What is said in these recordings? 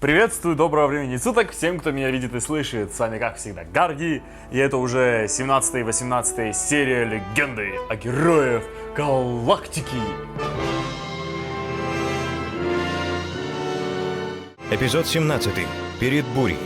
Приветствую, доброго времени суток всем, кто меня видит и слышит. С вами, как всегда, Гарги. И это уже 17 и 18 серия Легенды о героях галактики. Эпизод 17. Перед бурей.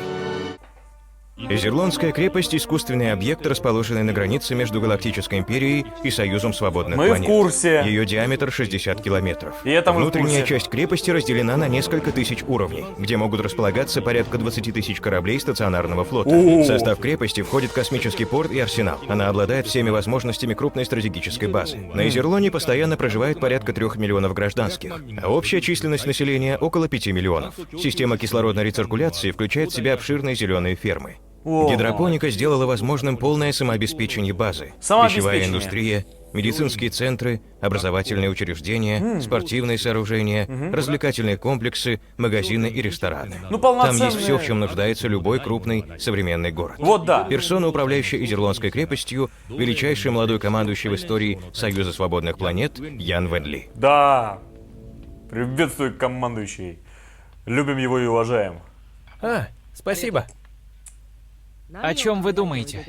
Изерлондская крепость – искусственный объект, расположенный на границе между Галактической империей и Союзом свободных Мы планет. в курсе. Ее диаметр 60 километров. И это мы в Внутренняя курсе. часть крепости разделена на несколько тысяч уровней, где могут располагаться порядка 20 тысяч кораблей стационарного флота. В состав крепости входит космический порт и арсенал. Она обладает всеми возможностями крупной стратегической базы. На Изерлоне постоянно проживает порядка 3 миллионов гражданских, а общая численность населения около 5 миллионов. Система кислородной рециркуляции включает в себя обширные зеленые фермы. Гидропоника сделала возможным полное самообеспечение базы. Самообеспечение. Пищевая индустрия, медицинские центры, образовательные учреждения, спортивные сооружения, развлекательные комплексы, магазины и рестораны. Ну, Там полноценные. есть все, в чем нуждается любой крупный современный город. Вот да. Персона, управляющая Изерлондской крепостью, величайший молодой командующий в истории Союза свободных планет Ян Вен Ли. Да. Приветствую, командующий. Любим его и уважаем. Спасибо. О чем вы думаете?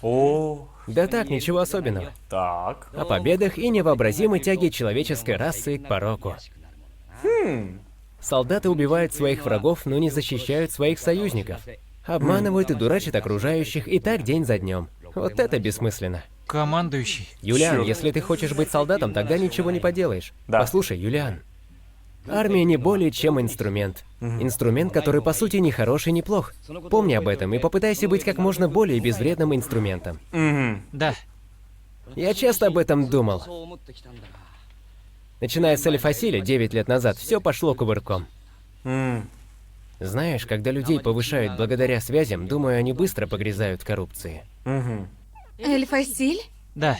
О, Да так, ничего особенного. так. О победах и невообразимой тяге человеческой расы к пороку. Солдаты убивают своих врагов, но не защищают своих союзников. Обманывают и дурачат окружающих, и так день за днем. Вот это бессмысленно. Командующий. Юлиан, Чёрт. если ты хочешь быть солдатом, тогда ничего не поделаешь. Да. Послушай, Юлиан. Армия не более чем инструмент. Инструмент, который по сути ни хорош и ни плох. Помни об этом и попытайся быть как можно более безвредным инструментом. Да. Я часто об этом думал. Начиная с Эль-Фасиля 9 лет назад, все пошло кувырком. Знаешь, когда людей повышают благодаря связям, думаю, они быстро погрязают в коррупции. Эль-Фасиль? Да.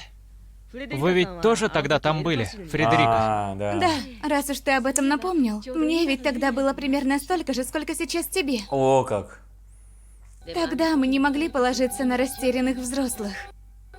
Вы ведь тоже тогда там были, Фредерика? Да. Да, раз уж ты об этом напомнил. Мне ведь тогда было примерно столько же, сколько сейчас тебе. О, как. Тогда мы не могли положиться на растерянных взрослых.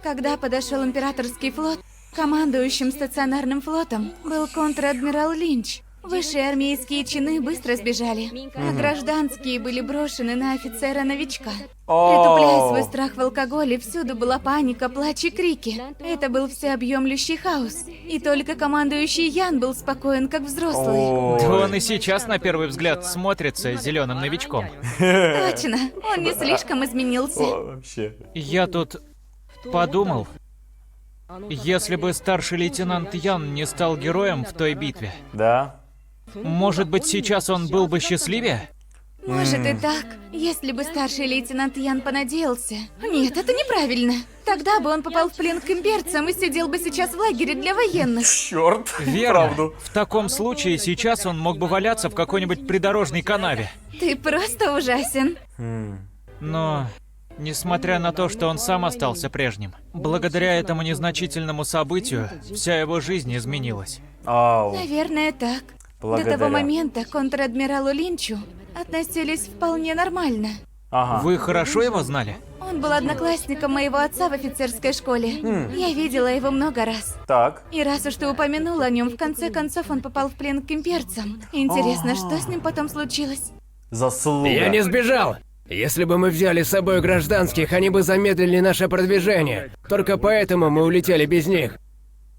Когда подошел императорский флот, командующим стационарным флотом был контр-адмирал Линч. Высшие армейские чины быстро сбежали, а гражданские были брошены на офицера-новичка. Притупляя свой страх в алкоголе, всюду была паника, плач и крики. Это был всеобъемлющий хаос. И только командующий Ян был спокоен, как взрослый. Да он и сейчас на первый взгляд смотрится зеленым новичком. Точно, он не слишком изменился. О, вообще. Я тут подумал, если бы старший лейтенант Ян не стал героем в той битве, Да. может быть, сейчас он был бы счастливее? Может и так, если бы старший лейтенант Ян понадеялся. Нет, это неправильно. Тогда бы он попал в плен к имперцам и сидел бы сейчас в лагере для военных. Черт. Верно. Правду. В таком случае сейчас он мог бы валяться в какой-нибудь придорожной канаве. Ты просто ужасен. Но, несмотря на то, что он сам остался прежним, благодаря этому незначительному событию вся его жизнь изменилась. Ау. Наверное, так. До Благодаря. того момента к контр-адмиралу Линчу относились вполне нормально. Ага. Вы хорошо его знали? Он был одноклассником моего отца в офицерской школе. Я видела его много раз. Так. И раз уж ты упомянул о нем, в конце концов он попал в плен к имперцам. Интересно, что с ним потом случилось? Заслуга. Я не сбежал! Если бы мы взяли с собой гражданских, они бы замедлили наше продвижение. Только поэтому мы улетели без них.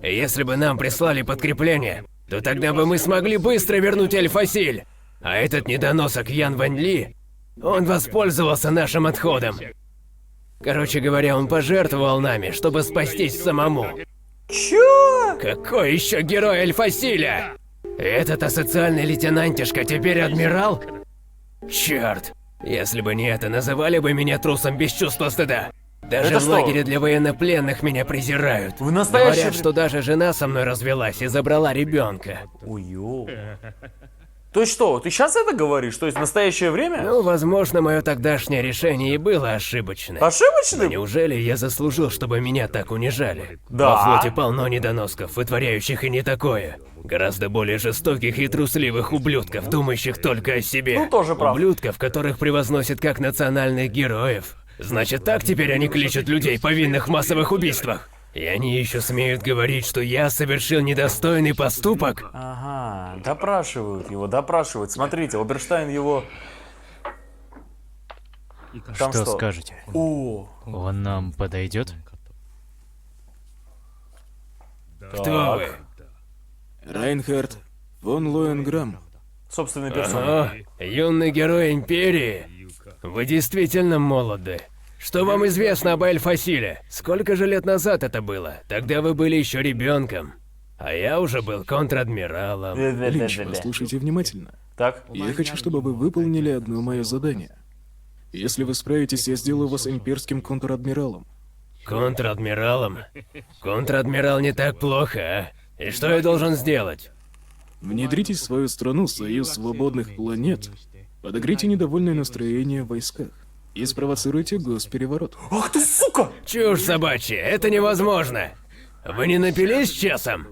И если бы нам прислали подкрепление, то тогда бы мы смогли быстро вернуть Эль-Фасиль. А этот недоносок Ян Вен Ли, он воспользовался нашим отходом. Короче говоря, он пожертвовал нами, чтобы спастись самому. Чё? Какой еще герой Эль-Фасиля? Этот асоциальный лейтенантишка теперь адмирал? Черт, если бы не это, называли бы меня трусом без чувства стыда. Даже Это в что? лагере для военнопленных меня презирают. В настоящем... Говорят, что даже жена со мной развелась и забрала ребенка. Ой-ё. То есть что, ты сейчас это говоришь? То есть в настоящее время? Ну, возможно, мое тогдашнее решение и было ошибочным. Ошибочным? Неужели я заслужил, чтобы меня так унижали? Да. Во флоте полно недоносков, вытворяющих и не такое. Гораздо более жестоких и трусливых ублюдков, думающих только о себе. Ну, тоже правда. Ублюдков, которых превозносят как национальных героев. Значит, так теперь они кличут людей, повинных в массовых убийствах? И они еще смеют говорить, что я совершил недостойный поступок? Ага, допрашивают его, допрашивают. Смотрите, Оберштайн его... Там Что скажете? О, Он нам подойдет? Кто вы? Райнхард фон Лоенграмм. собственной персоной. О, юный герой Империи. Вы действительно молоды. Что вам известно об Эль-Фасиле? Сколько же лет назад это было? Тогда вы были еще ребенком. А я уже был контр-адмиралом. Линч, послушайте внимательно. Так? Я хочу, чтобы вы выполнили одно мое задание. Если вы справитесь, я сделаю вас имперским контр-адмиралом. Контр-адмиралом? Контр-адмирал не так плохо, а? И что я должен сделать? Внедритесь в свою страну, Союз Свободных Планет. Подогрейте недовольное настроение в войсках. И спровоцируйте госпереворот. Ах ты сука! Чушь собачья, это невозможно. Вы не напились часом?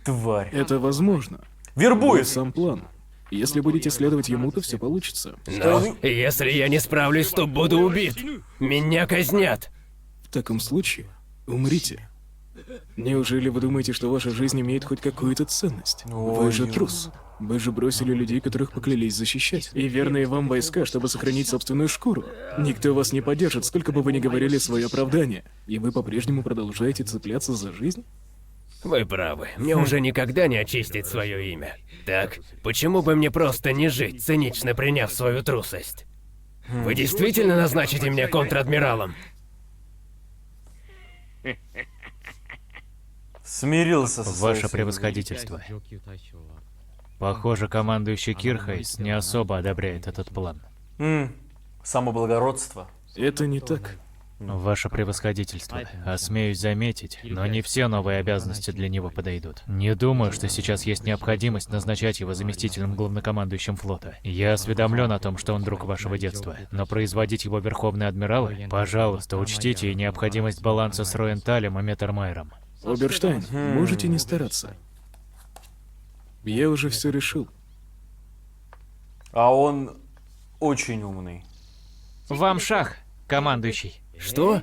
Тварь. Это возможно. Вербует. Вот сам план. Если будете следовать ему, то все получится. Но если я не справлюсь, то буду убит. Меня казнят. В таком случае, умрите. Неужели вы думаете, что ваша жизнь имеет хоть какую-то ценность? Вы же трус. Вы же бросили людей, которых поклялись защищать. И верные вам войска, чтобы сохранить собственную шкуру. Никто вас не поддержит, сколько бы вы ни говорили свое оправдание. И вы по-прежнему продолжаете цепляться за жизнь? Вы правы, мне уже никогда не очистить свое имя. Так, почему бы мне просто не жить, цинично приняв свою трусость? Вы действительно назначите меня контр-адмиралом? Смирился со своей Ваше судьбой. превосходительство. Похоже, командующий Кирхайс не особо одобряет этот план. Самоблагородство. Это не так. Ваше превосходительство, осмеюсь заметить, но не все новые обязанности для него подойдут. Не думаю, что сейчас есть необходимость назначать его заместителем главнокомандующим флота. Я осведомлен о том, что он друг вашего детства, но производить его верховные адмиралы, пожалуйста, учтите и необходимость баланса с Роенталем и Меттермайером. Оберштайн, можете не стараться. Я уже все решил. А он очень умный. Вам шах, командующий. Что?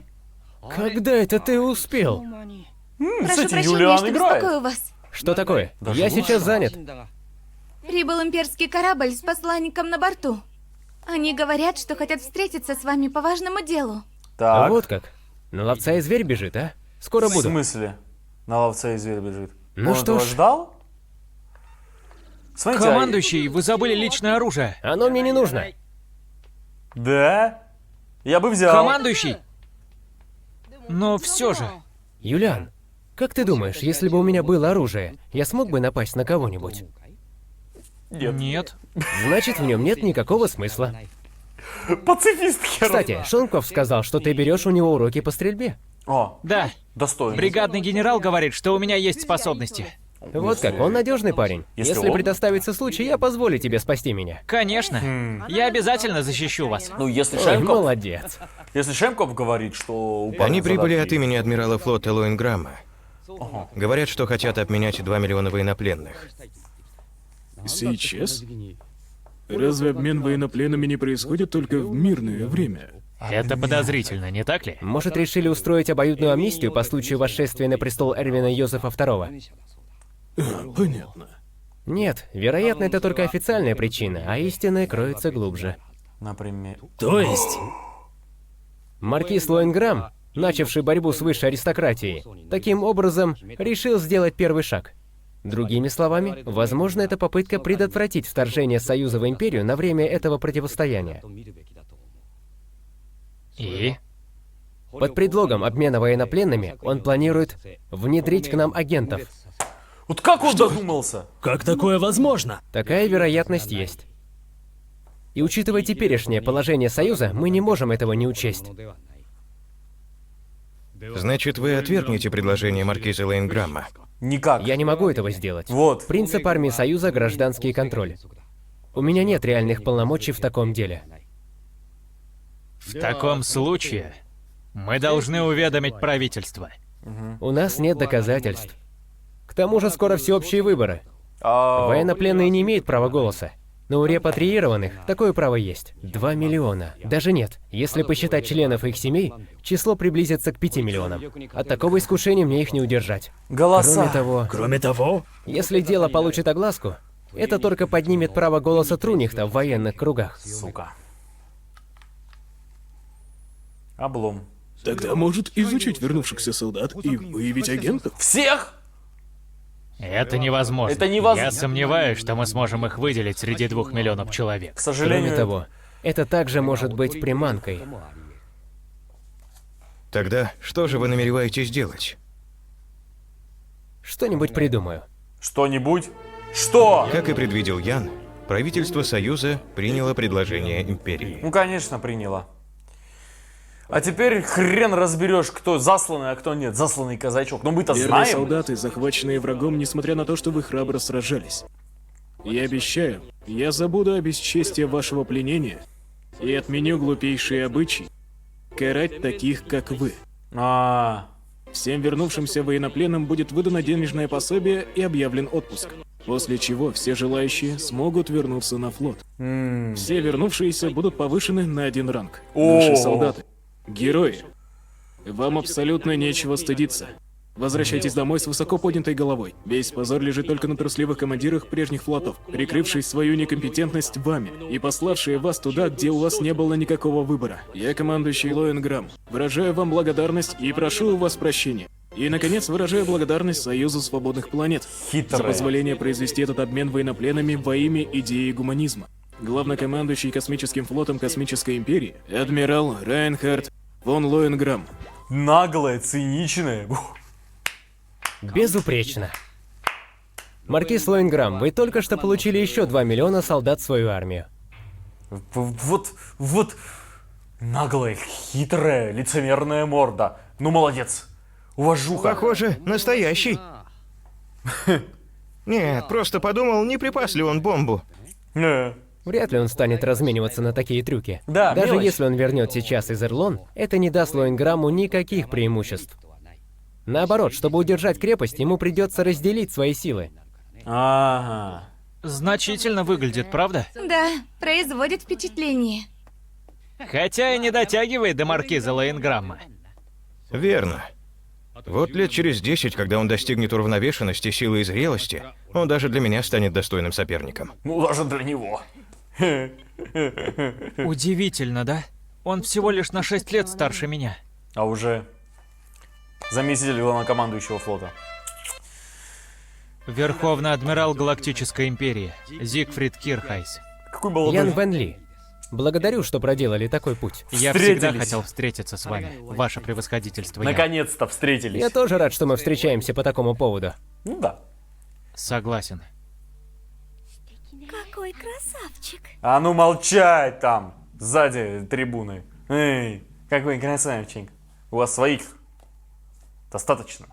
Когда это ты успел? Прошу Кстати, прощения, Юлиан что играет. беспокою вас. Что такое? Даже Я лучше. сейчас занят. Прибыл имперский корабль с посланником на борту. Они говорят, что хотят встретиться с вами по важному делу. А Так. вот как. На ловца и зверь бежит, а? Скоро В буду. смысле? На ловца и зверь бежит. Ну Он что этого ж. ждал? Смотрите, Командующий, вы забыли личное оружие. Оно мне не нужно. Да? Я бы взял. Командующий! Но все же. Юлиан, как ты думаешь, если бы у меня было оружие, я смог бы напасть на кого-нибудь? Нет. Значит, в нем нет никакого смысла. Пацифист хер. Кстати, Шонков сказал, что ты берешь у него уроки по стрельбе. О, Да. достойно. Бригадный генерал говорит, что у меня есть способности. Вот как, он надежный парень. Если Если он- предоставится случай, я позволю тебе спасти меня. Конечно. Я обязательно защищу вас. Ну, если Ой, Шемков, молодец. если Шемков говорит, что у парня Они прибыли задатки от имени адмирала флота Лоенграмма. Говорят, что хотят обменять 2 миллиона военнопленных. Сейчас? Разве обмен военнопленными не происходит только в мирное время? Это подозрительно, не так ли? Может, решили устроить обоюдную амнистию по случаю восшествия на престол Эрвина Йозефа II? Понятно. Нет, вероятно, это только официальная причина, а истинная кроется глубже. Например. То есть? Маркиз Лоенграмм, начавший борьбу с высшей аристократией, таким образом решил сделать первый шаг. Другими словами, возможно, это попытка предотвратить вторжение Союза в Империю на время этого противостояния. И? Под предлогом обмена военнопленными он планирует внедрить к нам агентов. Вот как он додумался? Как такое возможно? Такая вероятность есть. И учитывая теперешнее положение Союза, мы не можем этого не учесть. Значит, вы отвергнете предложение маркиза Лоенграмма. Никак. Я не могу этого сделать. Вот. Принцип армии Союза — гражданский контроль. У меня нет реальных полномочий в таком деле. В таком случае мы должны уведомить правительство. У нас нет доказательств. К тому же скоро всеобщие выборы. А, Военнопленные не имеют права голоса. Но у репатриированных такое право есть. 2 миллиона. Даже нет. Если посчитать членов их семей, число приблизится к 5 миллионам. От такого искушения мне их не удержать. Голоса. Кроме того, если дело получит огласку, это только поднимет право голоса Трунихта в военных кругах. Сука. Облом. Тогда может изучить вернувшихся солдат и выявить агентов? Всех? Это невозможно. Это невозможно. Я сомневаюсь, что мы сможем их выделить среди 2 миллионов человек. К сожалению. Кроме того, это также может быть приманкой. Тогда что же вы намереваетесь делать? Что-нибудь придумаю. Что-нибудь? Что? Как и предвидел Ян, правительство Союза приняло предложение Империи. Ну, конечно, приняла. А теперь хрен разберешь, кто засланный, а кто нет. Засланный казачок. Но мы-то Верные знаем. солдаты, захваченные врагом, несмотря на то, что вы храбро сражались. Я обещаю, я забуду о бесчестии вашего пленения и отменю глупейшие обычаи карать таких, как вы. Всем вернувшимся военнопленным будет выдано денежное пособие и объявлен отпуск. После чего все желающие смогут вернуться на флот. Все вернувшиеся будут повышены на 1 ранг. Наши солдаты. Герои. Вам абсолютно нечего стыдиться. Возвращайтесь домой с высоко поднятой головой. Весь позор лежит только на трусливых командирах прежних флотов, прикрывших свою некомпетентность вами и пославшие вас туда, где у вас не было никакого выбора. Я, командующий Лоэн Грамм, выражаю вам благодарность и прошу у вас прощения. И, наконец, выражаю благодарность Союзу Свободных Планет за позволение произвести этот обмен военнопленными во имя идеи гуманизма. Главнокомандующий космическим флотом Космической Империи, адмирал Райнхард фон Лоенграмм. Наглая, циничная. Безупречно. Маркиз Лоенграмм, вы только что получили еще 2 миллиона солдат в свою армию. Вот. Наглая, хитрая, лицемерная морда. Ну, молодец. Уважуха. Похоже, настоящий. Нет, просто подумал, не припас ли он бомбу. Вряд ли он станет размениваться на такие трюки. Да, Даже мелочь. если он вернет сейчас из Эрлон, это не даст Лоенграмму никаких преимуществ. Наоборот, чтобы удержать крепость, ему придется разделить свои силы. Ага. Значительно выглядит, правда? Да, производит впечатление. Хотя и не дотягивает до маркиза Лоенграмма. Верно. Вот лет через 10, когда он достигнет уравновешенности, силы и зрелости, он даже для меня станет достойным соперником. Ну, даже для него. Удивительно, да? Он всего лишь на 6 лет старше меня. А уже заместитель главнокомандующего флота. Верховный адмирал Галактической Империи Зигфрид Кирхайс. Какой молодой. Ян Вен Ли, благодарю, что проделали такой путь. Я Встретились. всегда хотел встретиться с вами, ваше превосходительство. Ян. Наконец-то встретились. Я тоже рад, что мы встречаемся по такому поводу. Ну да. Согласен. Какой красавчик. А ну молчать там, сзади трибуны. Эй, какой красавчик. У вас своих достаточно.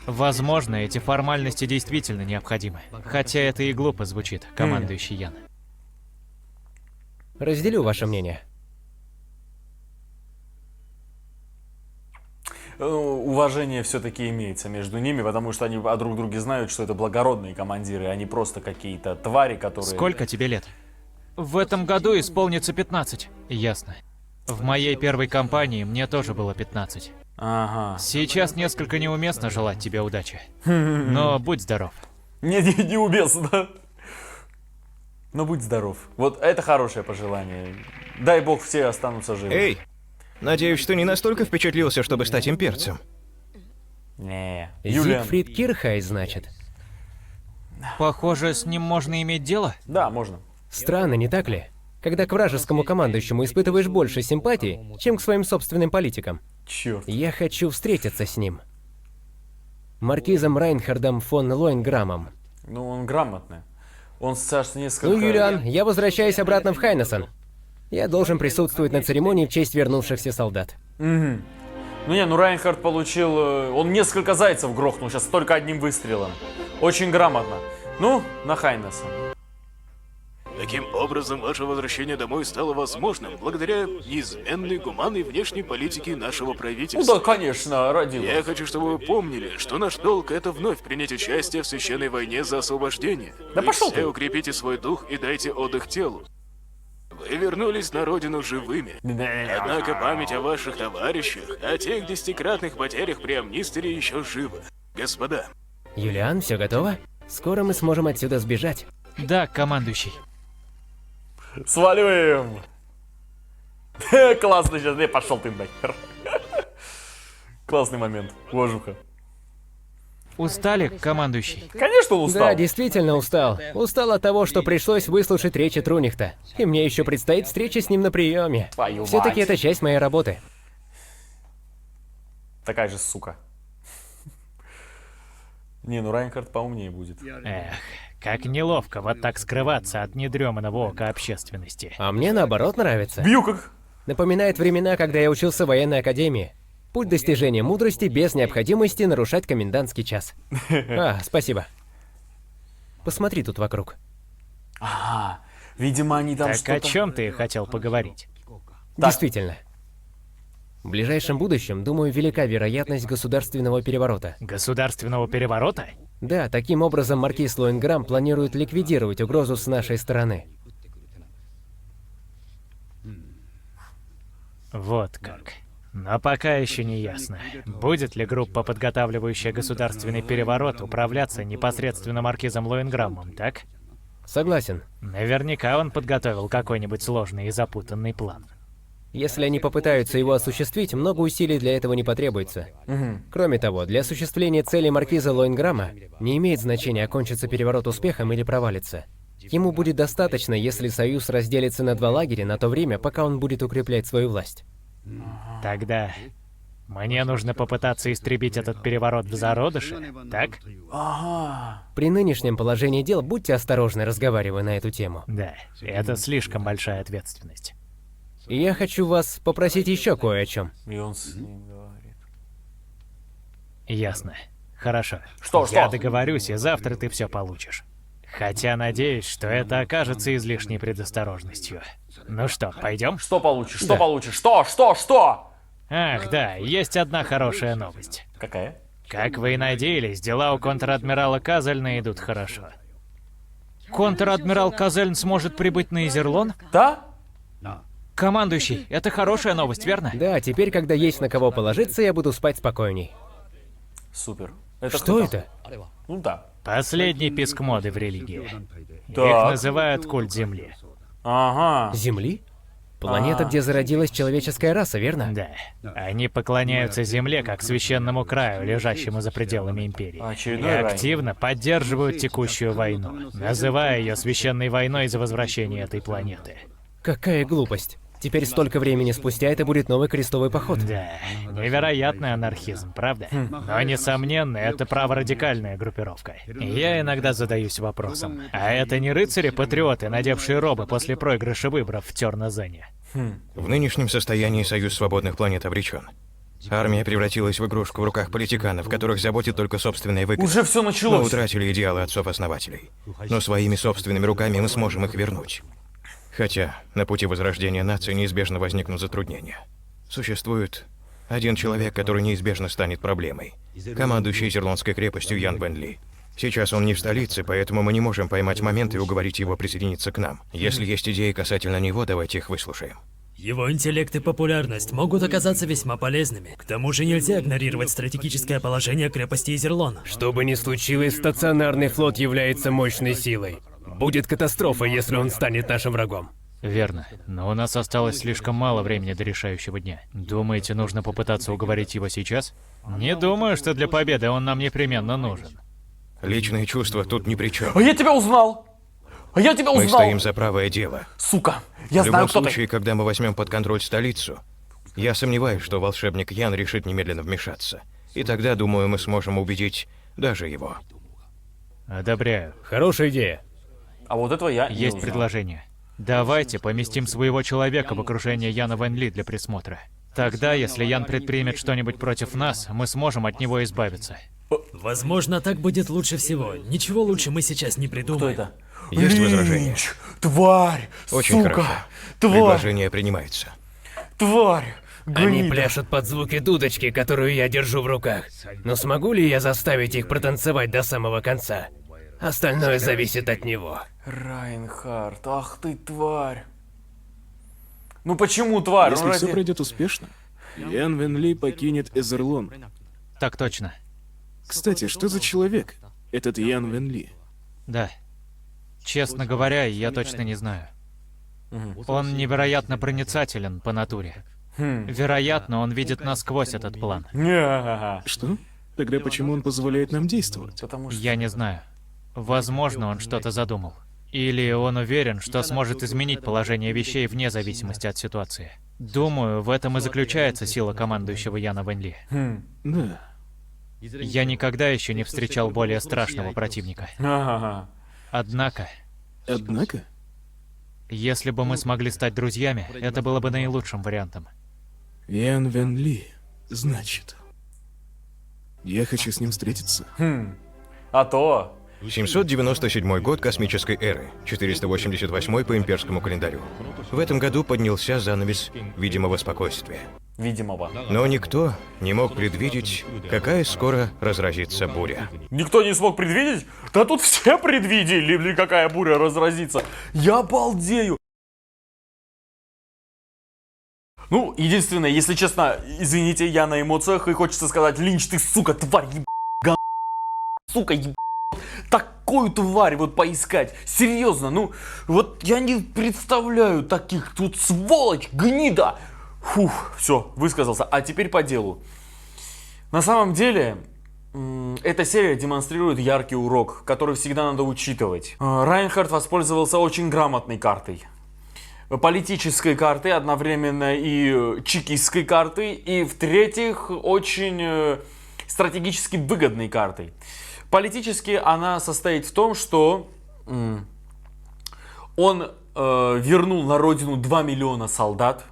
Возможно, эти формальности действительно необходимы. Хотя это и глупо звучит, командующий Ян. Разделю ваше мнение. Уважение все-таки имеется между ними, потому что они о друг друге знают, что это благородные командиры, а не просто какие-то твари, которые... Сколько тебе лет? В этом году исполнится 15. Ясно. В моей первой кампании мне тоже было 15. Ага. Сейчас несколько неуместно желать тебе удачи. Но будь здоров. Не убесно. Но будь здоров. Вот это хорошее пожелание. Дай бог все останутся живы. Эй, надеюсь, что не настолько впечатлился, чтобы стать имперцем. Не. Юлиан. Зигфрид Кирхайс, значит. Похоже, с ним можно иметь дело. Да, можно. Странно, не так ли? Когда к вражескому командующему испытываешь больше симпатии, чем к своим собственным политикам. Черт. Я хочу встретиться с ним. Маркизом Райнхардом фон Лоенграммом. Ну, он грамотный. Он сейчас несколько... Ну, Юлиан, я возвращаюсь обратно в Хайнесон. Я должен присутствовать на церемонии в честь вернувшихся солдат. Ну не, ну Райнхард получил... Он несколько зайцев грохнул сейчас только одним выстрелом. Очень грамотно. Ну, на Хайнесон. Таким образом, ваше возвращение домой стало возможным благодаря неизменной гуманной внешней политике нашего Ну правительства. да, конечно, ради Я вас. хочу, чтобы вы помнили, что наш долг — это вновь принять участие в священной войне за освобождение. Да Вы пошел все ты. укрепите свой дух и дайте отдых телу. Вы вернулись на родину живыми. Однако память о ваших товарищах, о тех 10-кратных потерях при Амнистере еще жива. Господа, Юлиан, все готово? Скоро мы сможем отсюда сбежать. Да, командующий. Сваливаем. Классно сейчас. Не, пошел ты нахер. Классный момент. Уважуха. Устали, командующий? Конечно, он устал. Да, действительно устал. Устал от того, что пришлось выслушать речи Трунихта. И мне еще предстоит встреча с ним на приеме. Твою Все-таки мать. это часть моей работы. Такая же сука. Не, ну Райнхард поумнее будет. Эх, как неловко вот так скрываться от недреманного ока общественности. А мне наоборот нравится. Бью как. Напоминает времена, когда я учился в военной академии. Путь достижения мудрости без необходимости нарушать комендантский час. А, спасибо. Посмотри тут вокруг. Ага. Видимо, они там Так что-то... о чем ты хотел поговорить? Действительно. В ближайшем будущем, думаю, велика вероятность государственного переворота. Государственного переворота? Да, таким образом маркиз Лоинграм планирует ликвидировать угрозу с нашей стороны. Вот как. Но пока еще не ясно, будет ли группа, подготавливающая государственный переворот, управляться непосредственно маркизом Лоинграммом, так? Согласен. Наверняка он подготовил какой-нибудь сложный и запутанный план. Если они попытаются его осуществить, много усилий для этого не потребуется. Кроме того, для осуществления цели маркиза Лоинграма не имеет значения, окончится переворот успехом или провалится. Ему будет достаточно, если Союз разделится на два лагеря на то время, пока он будет укреплять свою власть. Тогда мне нужно попытаться истребить этот переворот в зародыше, так? Ага. При нынешнем положении дел будьте осторожны, разговаривая на эту тему. Да, это слишком большая ответственность. И я хочу вас попросить еще кое о чем. И он с ним говорит. Ясно. Хорошо. Что? Я договорюсь, и завтра ты все получишь. Хотя надеюсь, что это окажется излишней предосторожностью. Ну что, пойдем? Что получишь? Что получишь? Что? Ах, да, есть одна хорошая новость. Какая? Как вы и надеялись, дела у контр-адмирала Казельна идут хорошо. Контр-адмирал Казельн сможет прибыть на Изерлон? Да? Командующий, это хорошая новость, верно? Да, теперь, когда есть на кого положиться, я буду спать спокойней. Супер. Это Что кто? это? Ну да. Последний писк моды в религии. Их Так. называют культ Земли. Ага. Земли? Планета, где зародилась человеческая раса, верно? Да. Они поклоняются Земле как священному краю, лежащему за пределами Империи. И Очередной рай. активно поддерживают текущую войну, называя ее священной войной за возвращение этой планеты. Какая глупость. Теперь столько времени спустя это будет новый крестовый поход. Да, невероятный анархизм, правда? Но, несомненно, это праворадикальная группировка. И я иногда задаюсь вопросом, а это не рыцари-патриоты, надевшие робы после проигрыша выборов в Тернозене? В нынешнем состоянии Союз свободных планет обречен. Армия превратилась в игрушку в руках политиканов, которых заботит только собственная выгода. Уже все Мы началось. утратили идеалы отцов-основателей. Но своими собственными руками мы сможем их вернуть. Хотя на пути возрождения нации неизбежно возникнут затруднения. Существует один человек, который неизбежно станет проблемой. Командующий Изерлонской крепостью Ян Вен Ли. Сейчас он не в столице, поэтому мы не можем поймать момент и уговорить его присоединиться к нам. Если есть идеи касательно него, давайте их выслушаем. Его интеллект и популярность могут оказаться весьма полезными. К тому же нельзя игнорировать стратегическое положение крепости Изерлон. Что бы ни случилось, стационарный флот является мощной силой. Будет катастрофа, если он станет нашим врагом. Верно. Но у нас осталось слишком мало времени до решающего дня. Думаете, нужно попытаться уговорить его сейчас? Не думаю, что для победы он нам непременно нужен. Личные чувства тут ни при чем. А я тебя узнал! Мы стоим за правое дело. Сука! Я В знаю, любом кто случае, когда мы возьмем под контроль столицу, я сомневаюсь, что волшебник Ян решит немедленно вмешаться. И тогда, думаю, мы сможем убедить даже его. Одобряю. Хорошая идея. А вот этого я не Есть узнал. предложение. Давайте поместим своего человека в окружение Яна Вен Ли для присмотра. Тогда, если Ян предпримет что-нибудь против нас, мы сможем от него избавиться. Возможно, так будет лучше всего. Ничего лучше мы сейчас не Кто придумаем. это? Есть возражения? Линч! Тварь! Очень сука! хорошо. Тварь! Предложение принимается. Тварь! Они Гнида! пляшут под звуки дудочки, которую я держу в руках. Но смогу ли я заставить их протанцевать до самого конца? Остальное зависит от него. Райнхард, ах ты тварь! Ну почему тварь? Если Ну, все ради- пройдет успешно, Ян Вен Ли покинет Эзерлон. Так точно. Кстати, что за человек этот Ян Вен Ли? Да. Честно говоря, я точно не знаю. Он невероятно проницателен по натуре. Вероятно, он видит насквозь этот план. Не-га-га. Что? Тогда почему он позволяет нам действовать? Потому что... Я не знаю. Возможно, он что-то задумал. Или он уверен, что сможет изменить положение вещей вне зависимости от ситуации. Думаю, в этом и заключается сила командующего Яна Вен Ли. Да. Я никогда еще не встречал более страшного противника. Ага. Однако, Однако, если бы мы смогли стать друзьями, это было бы наилучшим вариантом. Ян Вен Ли, значит. Я хочу с ним встретиться. А то... 797 год космической эры, 488 по имперскому календарю. В этом году поднялся занавес видимого спокойствия. Видимого. Но никто не мог предвидеть, какая скоро разразится буря. Никто не смог предвидеть? Да тут все предвидели, или какая буря разразится. Я балдею. Ну, единственное, если честно, извините, я на эмоциях, и хочется сказать: Линч, ты, сука, тварь, сука, такую тварь вот поискать. Серьезно, ну, вот я не представляю таких тут сволочь, гнида. Фух, все, высказался. А теперь по делу. На самом деле, эта серия демонстрирует яркий урок, который всегда надо учитывать. Райнхард воспользовался очень грамотной картой. Политической картой, одновременно и чекистской картой, и в-третьих, очень стратегически выгодной картой. Политически она состоит в том, что он вернул на родину 2 миллиона солдат.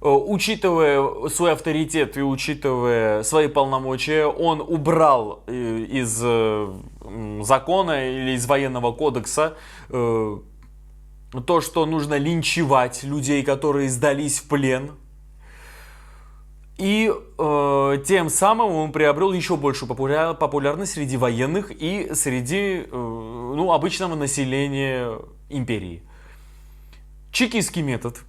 Учитывая свой авторитет и учитывая свои полномочия, он убрал из закона или из военного кодекса то, что нужно линчевать людей, которые сдались в плен. И тем самым он приобрел еще большую популярность среди военных и среди обычного населения империи. Чекистский метод.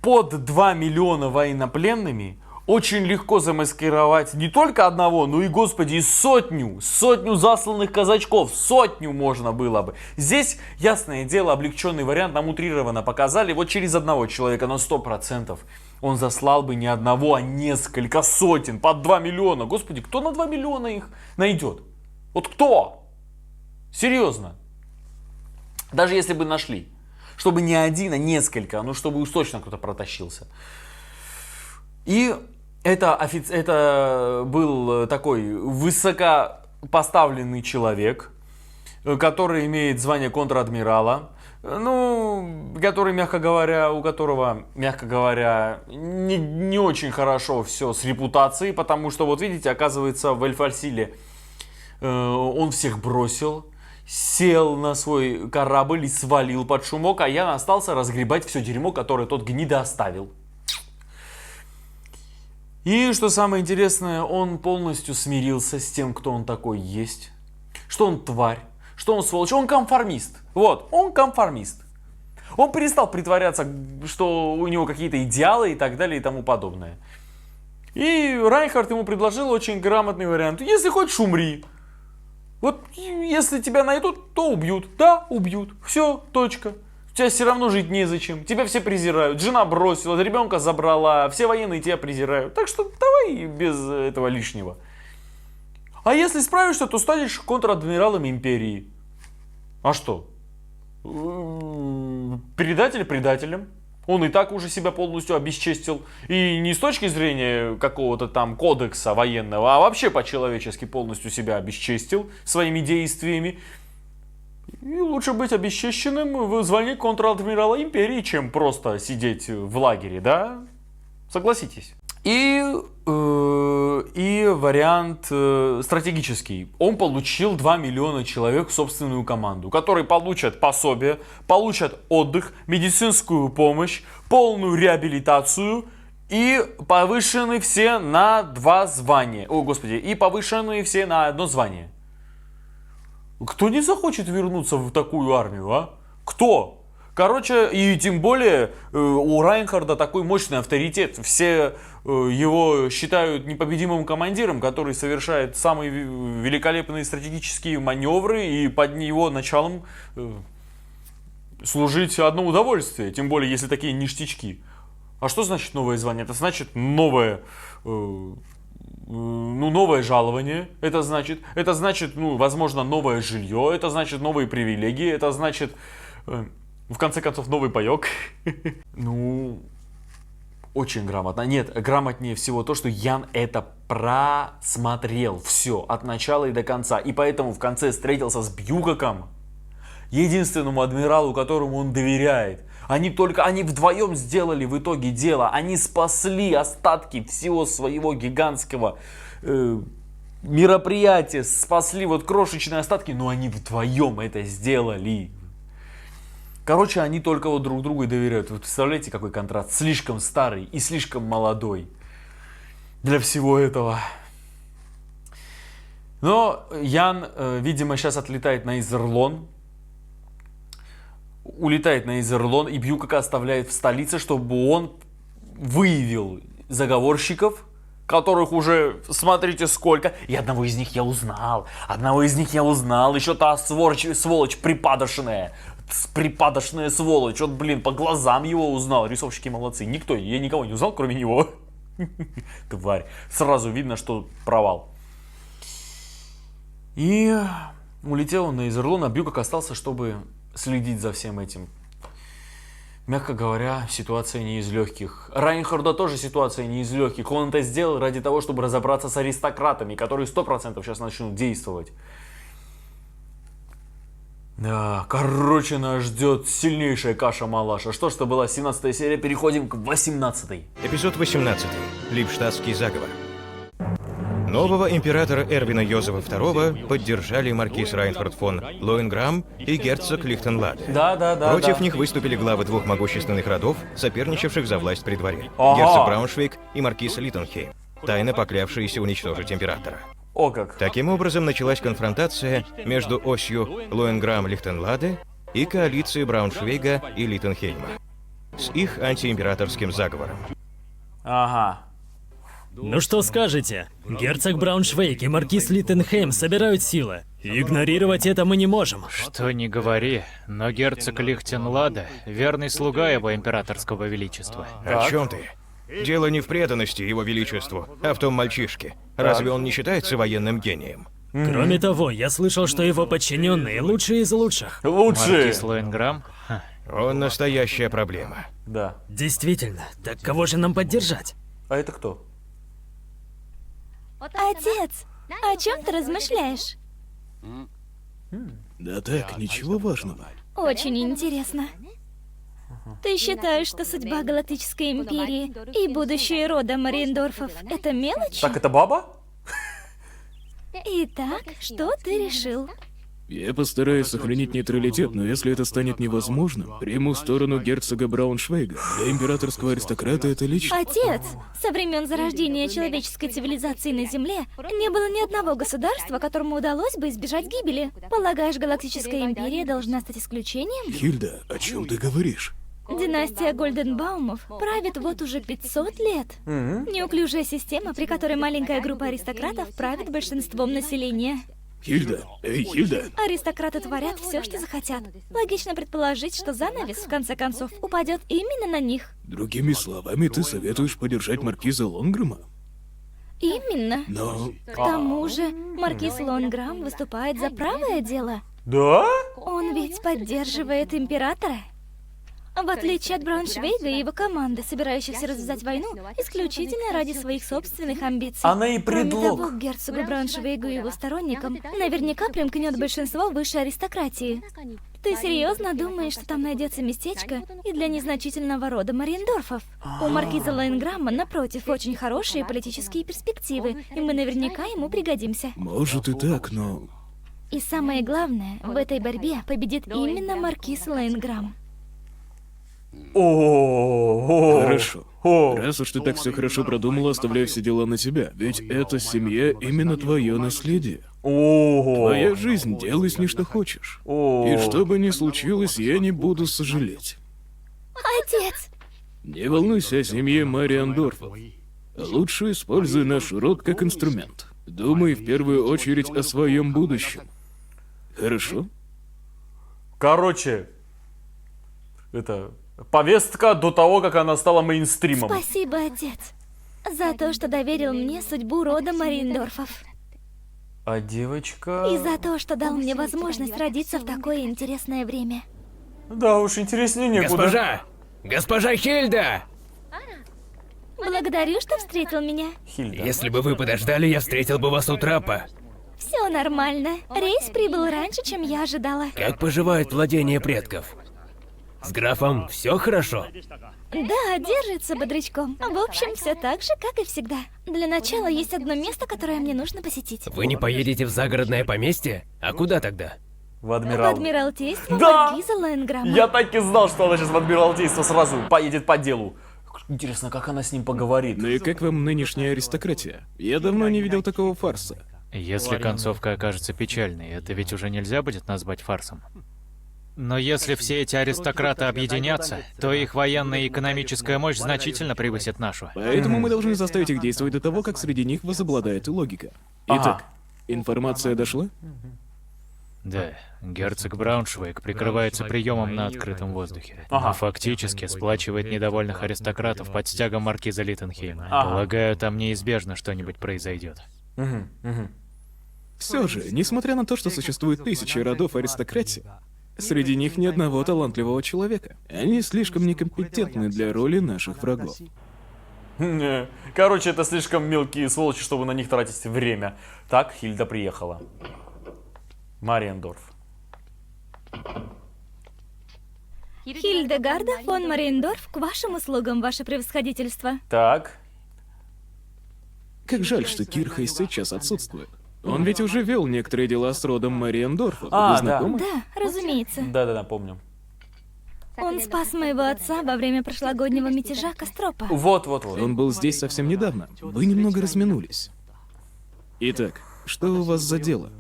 Под 2 миллиона военнопленными очень легко замаскировать не только одного, но и, господи, сотню засланных казачков, сотню можно было бы. Здесь, ясное дело, облегченный вариант нам утрированно показали, вот через одного человека на 100%. Он заслал бы не одного, а несколько сотен, под 2 миллиона. Господи, кто на 2 миллиона их найдет? Вот кто? Серьезно. Даже если бы нашли. Чтобы не один, а несколько, ну чтобы уж точно кто-то протащился. И это был такой высокопоставленный человек, который имеет звание контр-адмирала, который, у которого, мягко говоря, не очень хорошо все с репутацией, потому что, вот видите, оказывается, в Эль-Фальсиле он всех бросил, сел на свой корабль и свалил под шумок, а я остался разгребать все дерьмо, которое тот гнида оставил. И что самое интересное, он полностью смирился с тем, кто он такой есть, что он тварь, что он сволочь, он конформист. Вот, он конформист. Он перестал притворяться, что у него какие-то идеалы и так далее и тому подобное. И Райнхард ему предложил очень грамотный вариант. Если хочешь, умри. Вот если тебя найдут, то убьют. Да, убьют. Все, точка. У тебя все равно жить незачем. Тебя все презирают. Жена бросила, ребенка забрала. Все военные тебя презирают. Так что давай без этого лишнего. А если справишься, то станешь контр-адмиралом империи. А что? Предатель предателем. Он и так уже себя полностью обесчестил. И не с точки зрения какого-то там кодекса военного, а вообще по-человечески полностью себя обесчестил своими действиями. И лучше быть обесчещенным в звании контр-адмирала империи, чем просто сидеть в лагере, да? Согласитесь. И вариант стратегический. Он получил 2 миллиона человек в собственную команду, которые получат пособие, получат отдых, медицинскую помощь, полную реабилитацию и повышены все на 2 звания. О, господи, и повышены все на 1 звание. Кто не захочет вернуться в такую армию, а? Кто? Короче, и тем более у Райнхарда такой мощный авторитет. Все его считают непобедимым командиром, который совершает самые великолепные стратегические маневры, и под его началом служить одно удовольствие. Тем более, если такие ништячки. А что значит новое звание? Это значит новое... новое жалование, это значит, возможно, новое жилье, это значит новые привилегии, это значит, в конце концов, новый паёк. Очень грамотно. Нет, грамотнее всего то, что Ян это просмотрел все от начала и до конца, и поэтому в конце встретился с Бьюгаком, единственному адмиралу, которому он доверяет. Они вдвоем сделали в итоге дело. Они спасли остатки всего своего гигантского мероприятия. Спасли вот крошечные остатки, но они вдвоем это сделали. Короче, они только вот друг другу и доверяют. Вы представляете, какой контраст? Слишком старый и слишком молодой для всего этого. Но Ян, видимо, сейчас отлетает на Изерлон. Улетает на Изерлон, и Бьюгака оставляет в столице, чтобы он выявил заговорщиков, которых уже, смотрите, сколько. И одного из них я узнал. Еще та сволочь припадочная. Припадочная сволочь. Вот, блин, по глазам его узнал. Рисовщики молодцы. Я никого не узнал, кроме него. Тварь. Сразу видно, что провал. И улетел он на Изерлон, а Бьюгак остался, чтобы следить за всем этим. Мягко говоря, ситуация не из легких. Райнхарда тоже ситуация не из легких. Он это сделал ради того, чтобы разобраться с аристократами, которые 100% сейчас начнут действовать. Да, короче, нас ждет сильнейшая каша-малаша. Что ж, это была 17-я серия, переходим к 18-й. Эпизод 18. Липштадтский заговор. Нового императора Эрвина Йозефа II поддержали маркиз Райнхард фон Лоенграм и герцог Лихтенладе. Да. Против них выступили главы 2 могущественных родов, соперничавших за власть при дворе. Ага. Герцог Брауншвейг и маркиз Литтенхейм, тайно поклявшиеся уничтожить императора. О как. Таким образом, началась конфронтация между осью Лоенграм-Лихтенладе и коалицией Брауншвейга и Литтенхейма с их антиимператорским заговором. Ага. Ну что скажете? Герцог Брауншвейг и маркиз Литтенхейм собирают силы. Игнорировать это мы не можем. Что ни говори, но герцог Лихтенлада — верный слуга его императорского величества. О чем ты? Дело не в преданности его величеству, а в том мальчишке. Разве он не считается военным гением? Кроме того, я слышал, что его подчиненные лучшие из лучших. Лучше. Маркиз Лоенграм? Ха. Он настоящая проблема. Да. Действительно, так кого же нам поддержать? А это кто? Отец, о чем ты размышляешь? Да так, ничего важного. Очень интересно. Ты считаешь, что судьба Галактической Империи и будущее рода Мариендорфов — это мелочь? Так, это баба? Итак, что ты решил? Я постараюсь сохранить нейтралитет, но если это станет невозможным, приму сторону герцога Брауншвейга. Для императорского аристократа это лично. Отец, со времен зарождения человеческой цивилизации на Земле не было ни одного государства, которому удалось бы избежать гибели. Полагаешь, Галактическая Империя должна стать исключением? Хильда, о чем ты говоришь? Династия Гольденбаумов правит вот уже 500 лет. Неуклюжая система, при которой маленькая группа аристократов правит большинством населения. Хильда, эй, Хильда! Аристократы творят все, что захотят. Логично предположить, что занавес, в конце концов, упадет именно на них. Другими словами, ты советуешь поддержать маркиза Лонграма? Именно. Но... К тому же, маркиз Лонграм выступает за правое дело. Да? Он ведь поддерживает императора. В отличие от Брауншвейга и его команды, собирающихся развязать войну исключительно ради своих собственных амбиций. Она и Кроме предлог. того, к герцогу Брауншвейгу и его сторонникам наверняка примкнет большинство высшей аристократии. Ты серьезно думаешь, что там найдется местечко и для незначительного рода Мариендорфов? У маркиза Лайнграмма, напротив, очень хорошие политические перспективы, и мы наверняка ему пригодимся. Может и так, но... И самое главное, в этой борьбе победит именно маркиз Лайнграмм. О, Хорошо. Раз уж ты так все хорошо продумала, оставляй все дела на тебя. Ведь эта семья именно твое наследие. Твоя жизнь, делай с ней что хочешь. И что бы ни случилось, я не буду сожалеть. Отец! Не волнуйся о семье Мариендорфов. Лучше используй наш род как инструмент. Думай в первую очередь о своем будущем. Хорошо? Короче, это повестка до того, как она стала мейнстримом. Спасибо, отец, за то, что доверил мне судьбу рода Мариендорфов. А девочка... И за то, что дал мне возможность родиться в такое интересное время. Да уж, интереснее некуда. Госпожа! Госпожа Хильда! Благодарю, что встретил меня. Хильда. Если бы вы подождали, я встретил бы вас у трапа. Все нормально. Рейс прибыл раньше, чем я ожидала. Как поживает владение предков? С графом все хорошо? Да, держится бодрячком. В общем, все так же, как и всегда. Для начала есть одно место, которое мне нужно посетить. Вы не поедете в загородное поместье? А куда тогда? В В Адмирал. Адмиралтейство Да! маркиза Лайнграмма. Я так и знал, что она сейчас в Адмиралтейство сразу поедет по делу. Интересно, как она с ним поговорит? Ну и как вам нынешняя аристократия? Я давно не видел такого фарса. Если концовка окажется печальной, это ведь уже нельзя будет назвать фарсом. Но если все эти аристократы объединятся, то их военная и экономическая мощь значительно превысит нашу. Поэтому мы должны заставить их действовать до того, как среди них возобладает и логика. Итак, информация дошла? Да, герцог Брауншвейг прикрывается приемом на открытом воздухе. Ага. Но фактически сплачивает недовольных аристократов под стягом маркиза Литтенхейма. Ага. Полагаю, там неизбежно что-нибудь произойдет. Все же, несмотря на то, что существует тысячи родов аристократии, среди них ни одного талантливого человека. Они слишком некомпетентны для роли наших врагов. Короче, это слишком мелкие сволочи, чтобы на них тратить время. Так, Хильда приехала. Мариендорф. Хильдегарда фон Мариендорф к вашим услугам, ваше превосходительство. Так. Как жаль, что Кирхейс сейчас отсутствует. Он ведь уже вел некоторые дела с родом Мариендорфа. А, Вы да. знакомы? Да, разумеется. Да-да-да, помню. Он спас моего отца во время прошлогоднего мятежа Костропа. Вот-вот-вот. Он был здесь совсем недавно. Вы немного разминулись. Итак, что у вас за дело?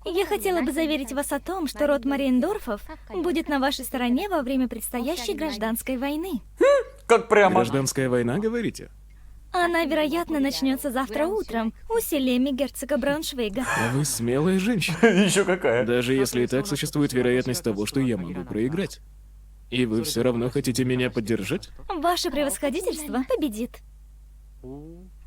Я хотела бы заверить вас о том, что род Мариендорфов будет на вашей стороне во время предстоящей гражданской войны. Как прямо. Гражданская война, говорите? Она, вероятно, начнется завтра утром у селеми герцога Брауншвейга. А вы смелая женщина. Еще какая. Даже если и так существует вероятность того, что я могу проиграть. И вы все равно хотите меня поддержать? Ваше превосходительство победит.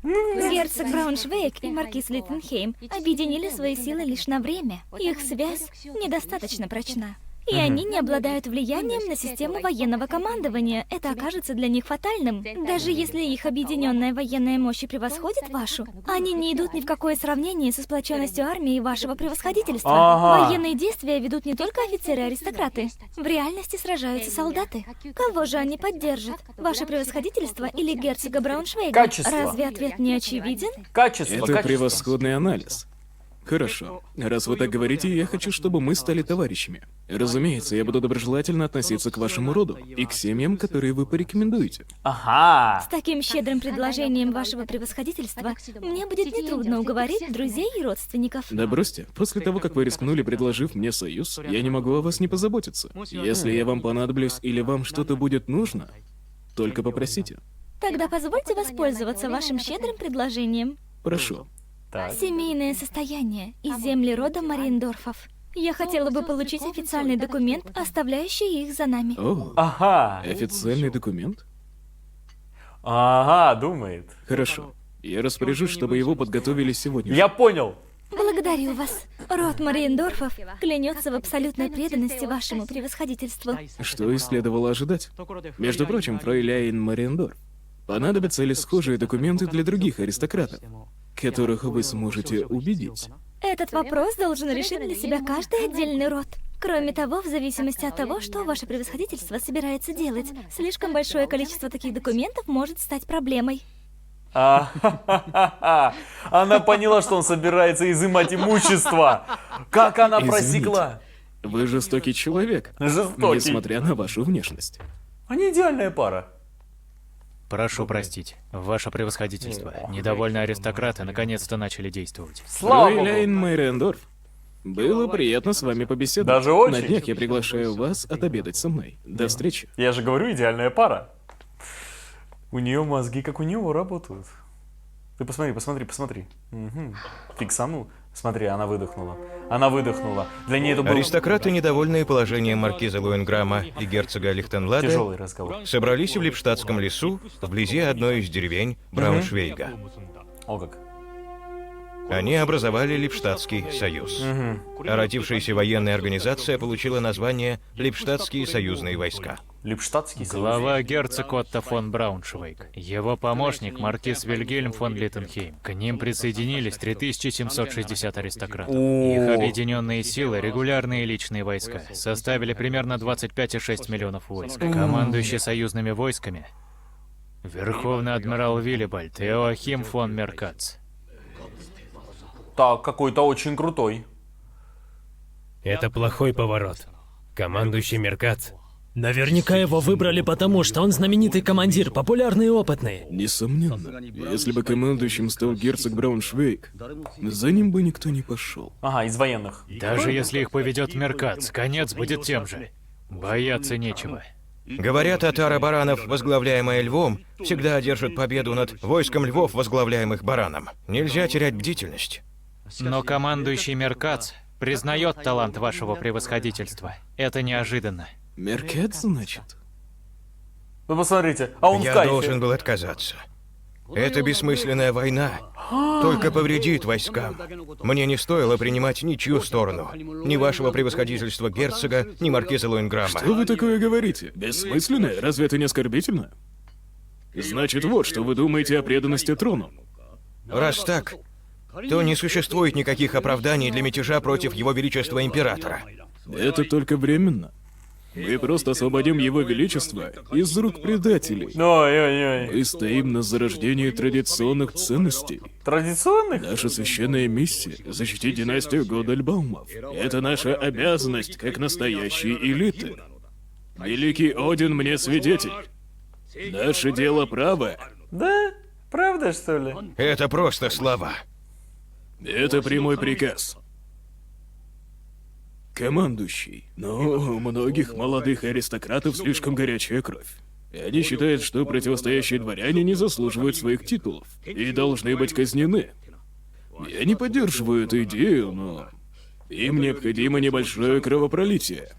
Герцог Брауншвейг и маркиз Литтенхейм объединили свои силы лишь на время. Их связь недостаточно прочна. И они не обладают влиянием на систему военного командования. Это окажется для них фатальным. Даже если их объединенная военная мощь и превосходит вашу, они не идут ни в какое сравнение со сплоченностью армии вашего превосходительства. Ага. Военные действия ведут не только офицеры-аристократы. В реальности сражаются солдаты. Кого же они поддержат? Ваше превосходительство или герцога Брауншвейга? Качество. Разве ответ не очевиден? Качество, Это качество. превосходный анализ. Хорошо. Раз вы так говорите, я хочу, чтобы мы стали товарищами. Разумеется, я буду доброжелательно относиться к вашему роду и к семьям, которые вы порекомендуете. Ага. С таким щедрым предложением вашего превосходительства мне будет нетрудно уговорить друзей и родственников. Да бросьте, после того, как вы рискнули, предложив мне союз, я не могу о вас не позаботиться. Если я вам понадоблюсь или вам что-то будет нужно, только попросите. Тогда позвольте воспользоваться вашим щедрым предложением. Прошу. Так. Семейное состояние и земли рода Мариендорфов. Я хотела бы получить официальный документ, оставляющий их за нами. О, Ага. официальный документ? Ага, думает. Хорошо. Я распоряжусь, чтобы его подготовили сегодня. Я понял. Благодарю вас. Род Мариендорфов клянется в абсолютной преданности вашему превосходительству. Что и следовало ожидать. Между прочим, фройляйн Мариендорф, понадобятся ли схожие документы для других аристократов, которых вы сможете убедить? Этот вопрос должен решить для себя каждый отдельный род. Кроме того, в зависимости от того, что ваше превосходительство собирается делать, слишком большое количество таких документов может стать проблемой. Она поняла, что он собирается изымать имущество. Как она Извините. просекла? Вы жестокий человек, Жестокий. несмотря на вашу внешность. Они идеальная пара. Прошу простить, ваше превосходительство. Недовольные аристократы наконец-то начали действовать. Слава богу. Фройляйн Мейрендорф, было приятно с вами побеседовать. Даже очень. На днях я приглашаю вас отобедать со мной. До встречи. Я же говорю, идеальная пара. У нее мозги, как у него, работают. Ты посмотри. Угу. Фиксанул. Смотри, она выдохнула. Для нее это был Аристократы, недовольные положением маркиза Лоенграма и герцога Лихтенлада, тяжелый разговор. собрались в Липштадтском лесу, вблизи одной из деревень Брауншвейга. О как. Они образовали Липштадтский союз. А родившаяся военная организация получила название Липштадтские союзные войска. Липштадтский союз. Глава герцог Отто фон Брауншвейг. Его помощник маркиз Вильгельм фон Литтенхейм. К ним присоединились 3760 аристократов. Их объединенные силы, регулярные личные войска, составили примерно 25,6 миллионов войск. Командующий союзными войсками — Верховный адмирал Виллибальд Иоахим фон Меркац. Так, какой-то очень крутой. Это плохой поворот. Командующий Меркац. Наверняка его выбрали потому, что он знаменитый командир, популярный и опытный. Несомненно, если бы командующим стал герцог Брауншвейг, за ним бы никто не пошел. Ага, из военных. Даже если их поведет Меркац, конец будет тем же. Бояться нечего. Говорят, отара баранов, возглавляемая львом, всегда одержит победу над войском львов, возглавляемых бараном. Нельзя терять бдительность. Но командующий Меркац признает талант вашего превосходительства. Это неожиданно. Меркет, значит? Вы посмотрите, а он в Я кайфе. должен был отказаться. Эта бессмысленная война только повредит войскам. Мне не стоило принимать ничью сторону. Ни вашего превосходительства герцога, ни маркиза Лоенграма. Что вы такое говорите? Бессмысленное? Разве это не оскорбительно? Значит, вот что вы думаете о преданности трону. Раз так, то не существует никаких оправданий для мятежа против его величества императора. Это только временно. Мы просто освободим его величество из рук предателей. Ой-ой-ой. Мы стоим на зарождении традиционных ценностей. Традиционных? Наша священная миссия — защитить династию Годельбаумов. Это наша обязанность, как настоящие элиты. Великий Один мне свидетель. Наше дело правое. Да? Правда, что ли? Это просто слова. Это прямой приказ. Командующий. Но у многих молодых аристократов слишком горячая кровь. И они считают, что противостоящие дворяне не заслуживают своих титулов и должны быть казнены. Я не поддерживаю эту идею, но им необходимо небольшое кровопролитие.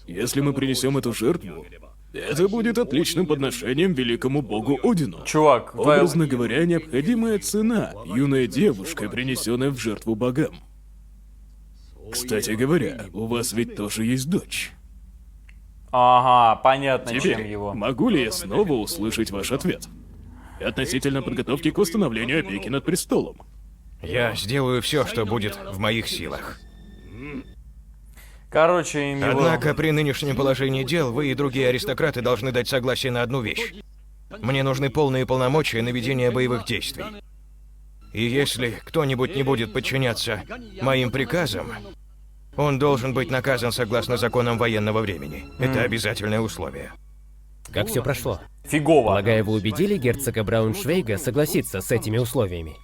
Если мы принесем эту жертву, это будет отличным подношением великому богу Одину. Чувак, Образно говоря, необходимая цена — юная девушка, принесенная в жертву богам. Кстати говоря, у вас ведь тоже есть дочь. Ага, понятно, чем Теперь, его. могу ли я снова услышать ваш ответ? Относительно подготовки к восстановлению опеки над престолом. Я сделаю все, что будет в моих силах. Короче, им его... Однако при нынешнем положении дел вы и другие аристократы должны дать согласие на одну вещь. Мне нужны полные полномочия на ведение боевых действий. И если кто-нибудь не будет подчиняться моим приказам, он должен быть наказан согласно законам военного времени. Это обязательное условие. Как все прошло? Фигово. Полагаю, вы убедили герцога Брауншвейга согласиться с этими условиями.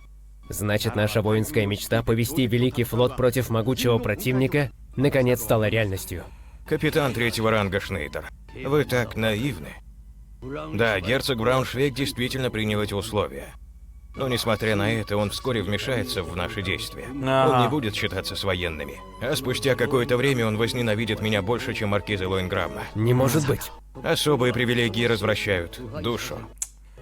Значит, наша воинская мечта повести Великий флот против могучего противника наконец стала реальностью. Капитан третьего ранга Шнейдер, вы так наивны. Да, герцог Брауншвейг действительно принял эти условия. Но несмотря на это, он вскоре вмешается в наши действия. Он не будет считаться с военными. А спустя какое-то время он возненавидит меня больше, чем маркиза Лоенграма. Не может быть. Особые привилегии развращают душу.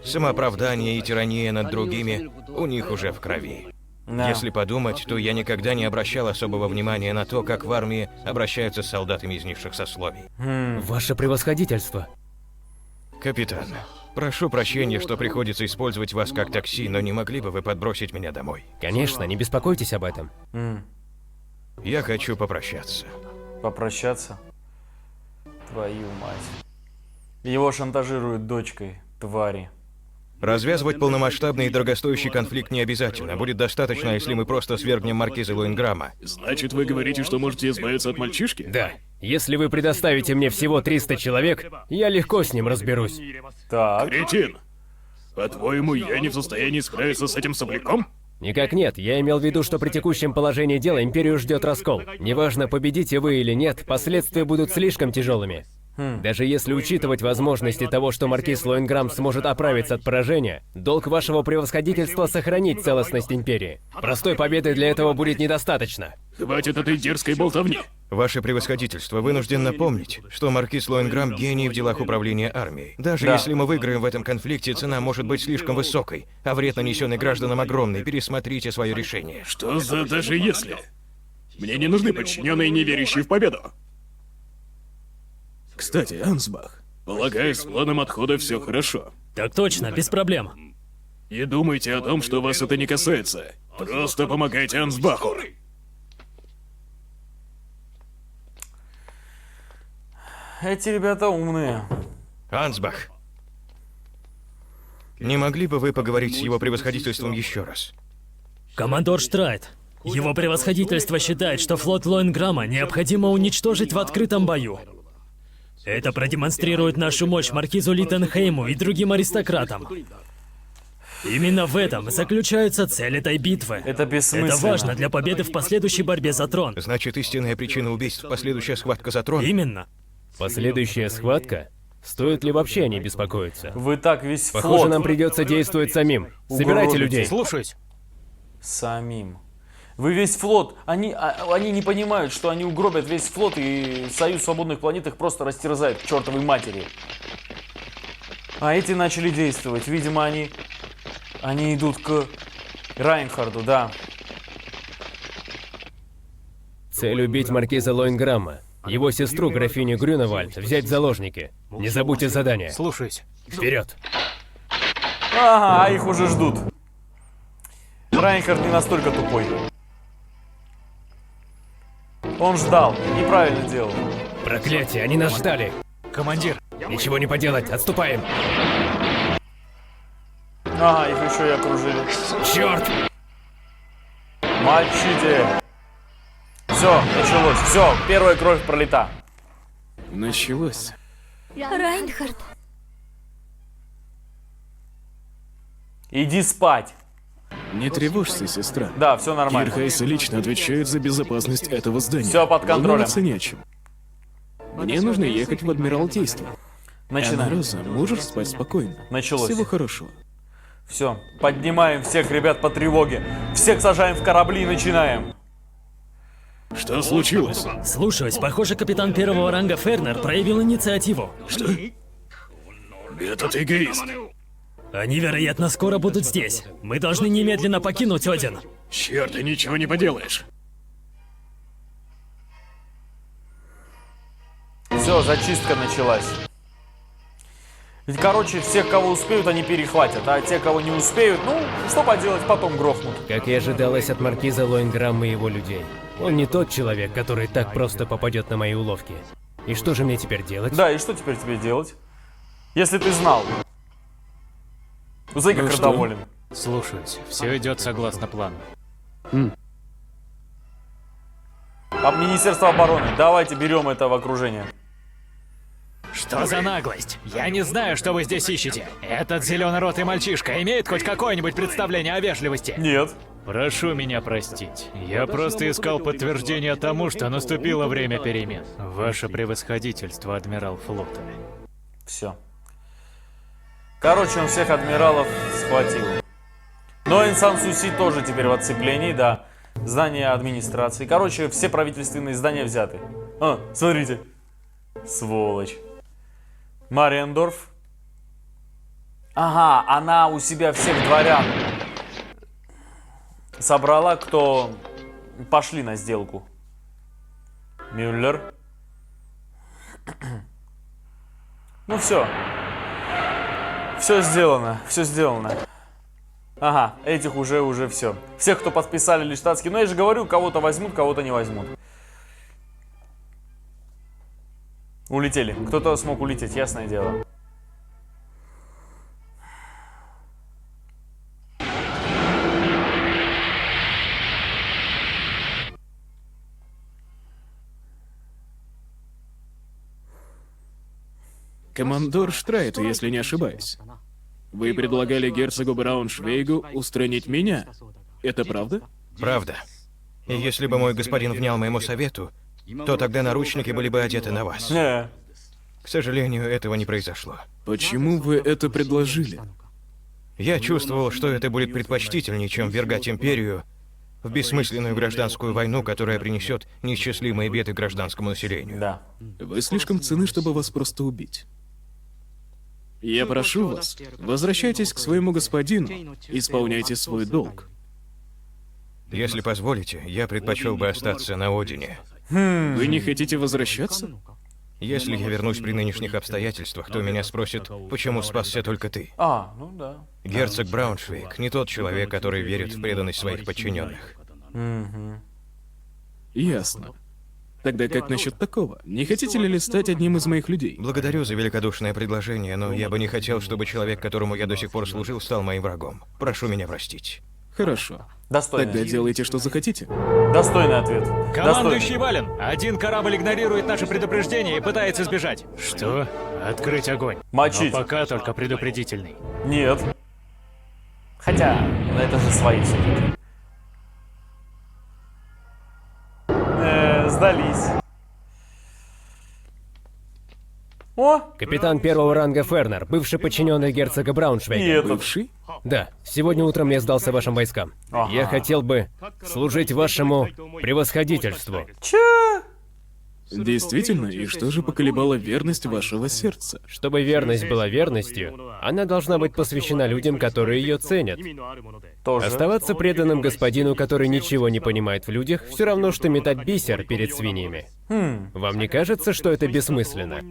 Самооправдание и тирания над другими у них уже в крови. Да. Если подумать, то я никогда не обращал особого внимания на то, как в армии обращаются с солдатами из низших сословий. Ваше превосходительство. Капитан, прошу прощения, что приходится использовать вас как такси, но не могли бы вы подбросить меня домой? Конечно, не беспокойтесь об этом. Я хочу попрощаться. Попрощаться? Твою мать. Его шантажируют дочкой, твари. Развязывать полномасштабный и дорогостоящий конфликт не обязательно. Будет достаточно, если мы просто свергнем маркиза Лоинграма. Значит, вы говорите, что можете избавиться от мальчишки? Да. Если вы предоставите мне всего 300 человек, я легко с ним разберусь. Так. Кретин! По-твоему, я не в состоянии справиться с этим сопляком? Никак нет, я имел в виду, что при текущем положении дела Империю ждет раскол. Неважно, победите вы или нет, последствия будут слишком тяжелыми. Даже если учитывать возможности того, что маркиз Лоинграм сможет оправиться от поражения, долг вашего превосходительства сохранить целостность Империи. Простой победы для этого будет недостаточно. Хватит этой дерзкой болтовни. Ваше превосходительство, вынужден напомнить, что маркиз Лоинграм гений в делах управления армией. Даже Да. если мы выиграем в этом конфликте, цена может быть слишком высокой, а вред, нанесенный гражданам, огромный. Пересмотрите свое решение. Что за даже если? Мне не нужны подчиненные, не верящие в победу. Кстати, Ансбах, полагаю, с планом отхода все хорошо. Так точно, без проблем. Не думайте о том, что вас это не касается. Просто помогайте Ансбаху. Эти ребята умные. Ансбах, не могли бы вы поговорить с его превосходительством еще раз? Командор Штрайт. Его превосходительство считает, что флот Лоинграма необходимо уничтожить в открытом бою. Это продемонстрирует нашу мощь маркизу Литтенхейму и другим аристократам. Именно в этом заключается цель этой битвы. Это бессмысленно. Это важно для победы в последующей борьбе за трон. Значит, истинная причина убийств — последующая схватка за трон? Именно. Последующая схватка? Стоит ли вообще о ней беспокоиться? Вы так весь Похоже, флот нам придется действовать самим. Собирайте угробите. людей. Слушаюсь. самим. Вы весь флот, они не понимают, что они угробят весь флот, и Союз Свободных Планет их просто растерзает к чертовой матери. А эти начали действовать. Видимо, они идут к Райнхарду, да. Цель убить маркиза Лоинграма. Его сестру, графиню Грюневальд, взять в заложники. Не забудьте задание. Слушаюсь. Вперед! Ага, а их уже ждут. Райнхард не настолько тупой. Он ждал и правильно делал. Проклятие, они нас ждали. Командир, Ничего не поделать, отступаем. Ага, их еще и окружили. Черт! Мочите. Все, началось. Все, первая кровь пролита. Началось. Райнхард, Иди спать. Не тревожься, сестра. Да, все нормально. Кирхайс лично отвечает за безопасность этого здания. Всё под контролем. Волноваться не о чем. Мне нужно ехать в Адмиралтейство. Начинаем. Роза, можешь спать спокойно. Началось. Всего хорошего. Все, поднимаем всех ребят по тревоге. Всех сажаем в корабли и начинаем. Что случилось? Слушаюсь, похоже, капитан первого ранга Фернер проявил инициативу. Что? Этот эгоист. Они, вероятно, скоро будут здесь. Мы должны немедленно покинуть Один. Черт, ты ничего не поделаешь. Все, зачистка началась. Ведь, короче, всех, кого успеют, они перехватят. А те, кого не успеют, ну, что поделать, потом грохнут. Как и ожидалось от маркиза Лоинграма и его людей. Он не тот человек, который так просто попадет на мои уловки. И что же мне теперь делать? Да, и что теперь тебе делать? Если ты знал. Узай, как Ну что? доволен. слушаюсь. Все идет согласно плану. Об Министерство обороны. Давайте берем это в окружение. Что за наглость? Я не знаю, что вы здесь ищете. Этот зеленый рот и мальчишка имеет хоть какое-нибудь представление о вежливости? Нет. Прошу меня простить. Я просто искал подтверждение тому, что наступило время перемен. Ваше превосходительство, адмирал флота. Все. Короче, он всех адмиралов схватил. Но Инсан Суси тоже теперь в отцеплении, да. Здание администрации. Короче, все правительственные здания взяты. А, смотрите. Сволочь. Мариендорф. Ага, она у себя всех дворян собрала, кто пошли на сделку. Мюллер. Ну все. Все сделано, все сделано. Ага, этих уже все. Всех, кто подписали Лиштатский. Но я же говорю, кого-то возьмут, кого-то не возьмут. Улетели. Кто-то смог улететь, ясное дело. Командор Штрайт, если не ошибаюсь. Вы предлагали герцогу Брауншвейгу устранить меня. Это правда? Правда. И если бы мой господин внял моему совету, то тогда наручники были бы одеты на вас. К сожалению, этого не произошло. Почему вы это предложили? Я чувствовал, что это будет предпочтительнее, чем ввергать империю в бессмысленную гражданскую войну, которая принесет неисчислимые беды гражданскому населению. Да. Вы слишком ценны, чтобы вас просто убить. Я прошу вас, возвращайтесь к своему господину, исполняйте свой долг. Если позволите, я предпочел бы остаться на Одине. Вы не хотите возвращаться? Если я вернусь при нынешних обстоятельствах, то меня спросят, почему спасся только ты. Ну да. Герцог Брауншвейг не тот человек, который верит в преданность своих подчиненных. Ясно. Тогда как насчет такого? Не хотите ли стать одним из моих людей? Благодарю за великодушное предложение, но я бы не хотел, чтобы человек, которому я до сих пор служил, стал моим врагом. Прошу меня простить. Хорошо. Достойный. Тогда делайте, что захотите. Достойный ответ. Командующий Вален, один корабль игнорирует наше предупреждение и пытается сбежать. Что? Открыть огонь. Мочить. Но пока только предупредительный. Нет. Хотя, это же свои все-таки. Сдались. О! Капитан первого ранга Фернер, бывший подчиненный герцога И Брауншвейга. этот. Бывший? Да, сегодня утром я сдался вашим войскам. Ага. Я хотел бы служить вашему превосходительству. Че? Действительно, и что же поколебало верность вашего сердца? Чтобы верность была верностью, она должна быть посвящена людям, которые ее ценят. Тоже. Оставаться преданным господину, который ничего не понимает в людях, все равно, что метать бисер перед свиньями. Вам не кажется, что это бессмысленно?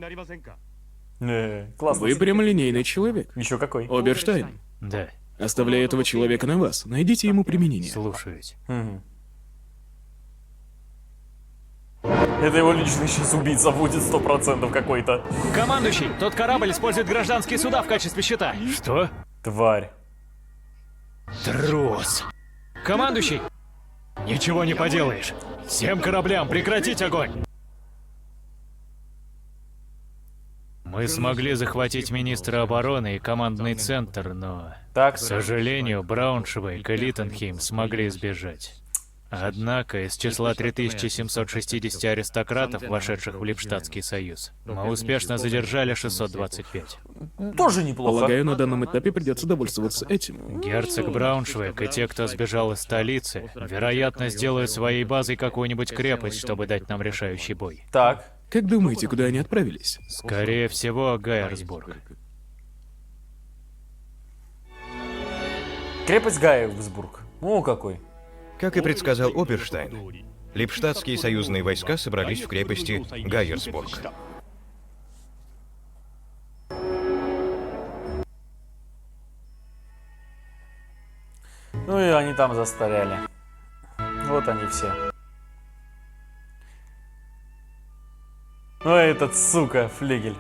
Классно. Вы прямолинейный человек. Еще какой? Оберштайн, Да, оставляя этого человека на вас, найдите ему применение. слушаюсь. Это его личный сейчас убийца будет 100% какой-то. Командующий, тот корабль использует гражданские суда в качестве щита. Что? Тварь. Трус. Командующий! Ничего не поделаешь. Всем кораблям прекратить огонь! Мы смогли захватить министра обороны и командный центр, но... Так. К сожалению, Брауншвейг и Литтенхейм смогли сбежать. Однако, из числа 3760 аристократов, вошедших в Липштадтский союз, мы успешно задержали 625. Тоже неплохо. Полагаю, на данном этапе придется довольствоваться этим. Герцог Брауншвейг и те, кто сбежал из столицы, вероятно, сделают своей базой какую-нибудь крепость, чтобы дать нам решающий бой. Так. Как думаете, куда они отправились? Скорее всего, Гайерсбург. Крепость Гайерсбург. О, какой. Как и предсказал Оберштайн, липштадтские союзные войска собрались в крепости Гайерсбург. Ну и они там застряли. Вот они все. Ну этот, сука, флигель.